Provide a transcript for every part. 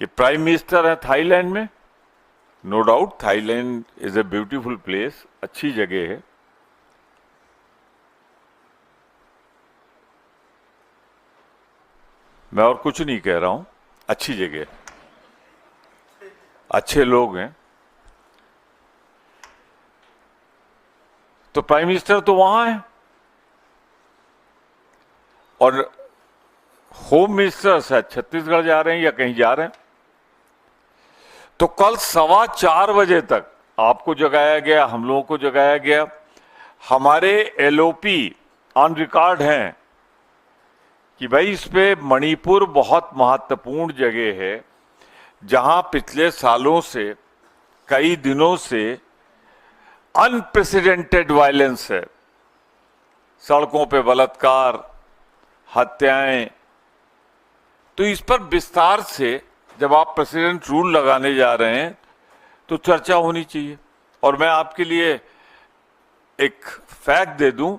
कि prime minister है Thailand में। No doubt Thailand is a beautiful place, अच्छी जगह है। मैं और कुछ नहीं कह रहा हूं, अच्छी जगह, अच्छे लोग हैं। तो प्राइम मिनिस्टर तो वहां है और होम मिनिस्टर शायद छत्तीसगढ़ जा रहे हैं या कहीं जा रहे हैं। तो कल 4:15 बजे तक आपको जगाया गया, हम लोगों को जगाया गया। हमारे एलओपी ऑन रिकॉर्ड हैं कि भाई इस पे मणिपुर बहुत महत्वपूर्ण जगह है, जहां पिछले सालों से, कई दिनों से अनप्रेसिडेंटेड वायलेंस है। सड़कों पे बलात्कार, हत्याएं। तो इस पर विस्तार से जब आप प्रेसिडेंट रूल लगाने जा रहे हैं तो चर्चा होनी चाहिए। और मैं आपके लिए एक फैक्ट दे दूं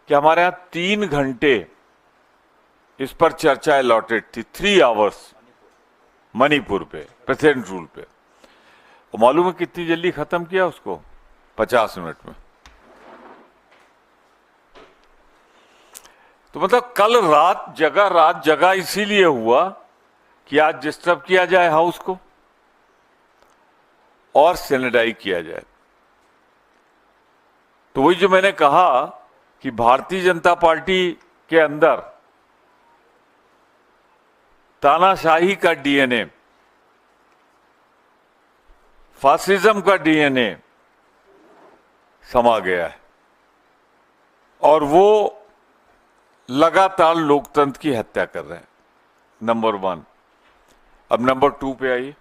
कि हमारे यहां 3 घंटे इस पर चर्चा अलॉटेड थी, 3 आवर्स मणिपुर पे, प्रेसिडेंट रूल पे। और मालूम है कितनी जल्दी खत्म किया उसको? 50 मिनट में। तो मतलब कल रात जगह इसीलिए हुआ कि आज डिस्टर्ब किया जाए हाउस को और सैनिटाइज किया जाए। तो वही जो मैंने कहा कि भारतीय जनता पार्टी के अंदर तानाशाही का डीएनए, फासिज्म का डीएनए समा गया है और वो लगातार लोकतंत्र की हत्या कर रहे हैं। नंबर 1। अब नंबर 2 पे आइए।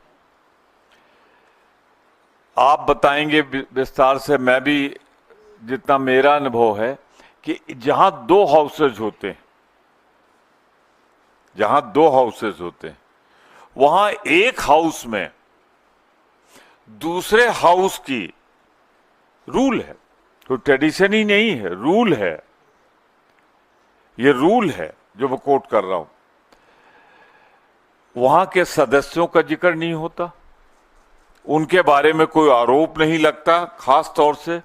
आप बताएंगे विस्तार से, मैं भी जितना मेरा अनुभव है कि जहां 2 हाउसेज होते हैं, जहां 2 हाउसेज होते हैं, वहां एक हाउस में दूसरे हाउस की रूल है, तो ट्रेडिशन ही नहीं है, रूल है। ये रूल है जो मैं कोट कर रहा हूं। वहां के सदस्यों का जिक्र नहीं होता, उनके बारे में कोई आरोप नहीं लगता, खास तौर से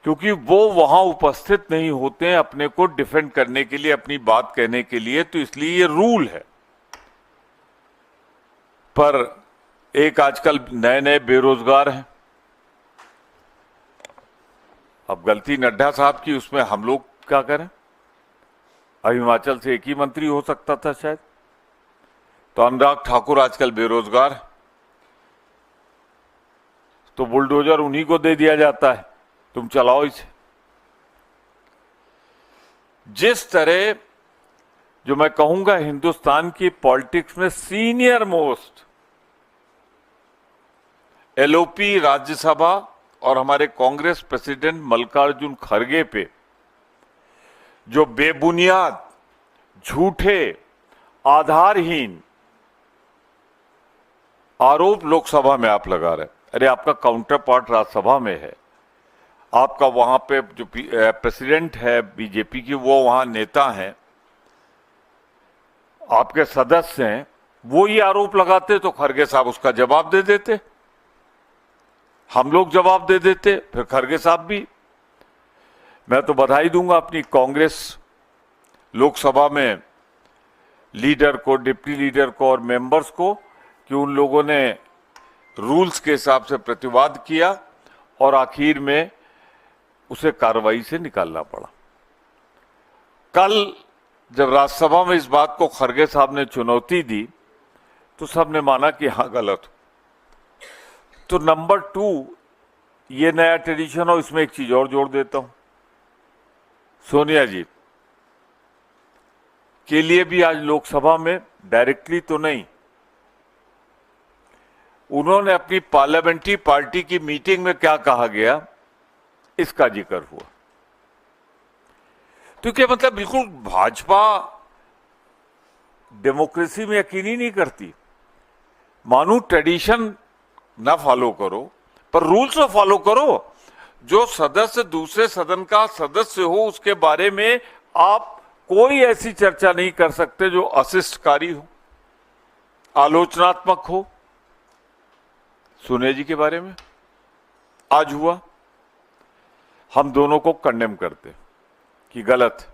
क्योंकि वो वहां उपस्थित नहीं होते हैं अपने को डिफेंड करने के लिए, अपनी बात कहने के लिए। तो इसलिए ये रूल है। पर एक आजकल नए बेरोजगार हैं। अब गलती नड्डा साहब की, उसमें हम लोग क्या करें? अब हिमाचल से एक ही मंत्री हो सकता था शायद। तो अनुराग ठाकुर आजकल बेरोजगार है, तो बुलडोजर उन्हीं को दे दिया जाता है, तुम चलाओ इसे। जिस तरह जो मैं कहूंगा हिंदुस्तान की पॉलिटिक्स में सीनियर मोस्ट एलओपी राज्यसभा और हमारे कांग्रेस प्रेसिडेंट मल्लिकार्जुन खड़गे पे जो बेबुनियाद, झूठे, आधारहीन आरोप लोकसभा में आप लगा रहे हैं। अरे आपका काउंटर पार्ट राज्यसभा में है, आपका वहां पे जो प्रेसिडेंट है बीजेपी की, वो वहां नेता हैं, आपके सदस्य हैं, वो ये आरोप लगाते तो खड़गे साहब उसका जवाब दे देते, हम लोग जवाब दे देते, फिर खड़गे साहब भी। मैं तो बधाई दूंगा अपनी कांग्रेस लोकसभा में लीडर को, डिप्टी लीडर को और मेंबर्स को कि उन लोगों ने रूल्स के हिसाब से प्रतिवाद किया और आखिर में उसे कार्रवाई से निकालना पड़ा। कल जब राज्यसभा में इस बात को खड़गे साहब ने चुनौती दी तो सबने माना कि हां गलत हो। तो नंबर 2 ये नया ट्रेडिशन, और इसमें एक चीज और जोड़ देता हूं, सोनिया जी के लिए भी आज लोकसभा में डायरेक्टली तो नहीं, उन्होंने अपनी पार्लियामेंट्री पार्टी की मीटिंग में क्या कहा गया इसका जिक्र हुआ। तो क्या मतलब बिल्कुल भाजपा डेमोक्रेसी में यकीन ही नहीं करती। मानो ट्रेडिशन ना फॉलो करो पर रूल्स तो फॉलो करो। जो सदस्य दूसरे सदन का सदस्य हो उसके बारे में आप कोई ऐसी चर्चा नहीं कर सकते जो अशिष्टकारी हो। आलोचनात्मक हो, सोनिया जी के बारे में आज हुआ, हम दोनों को कंडेम करते कि गलत।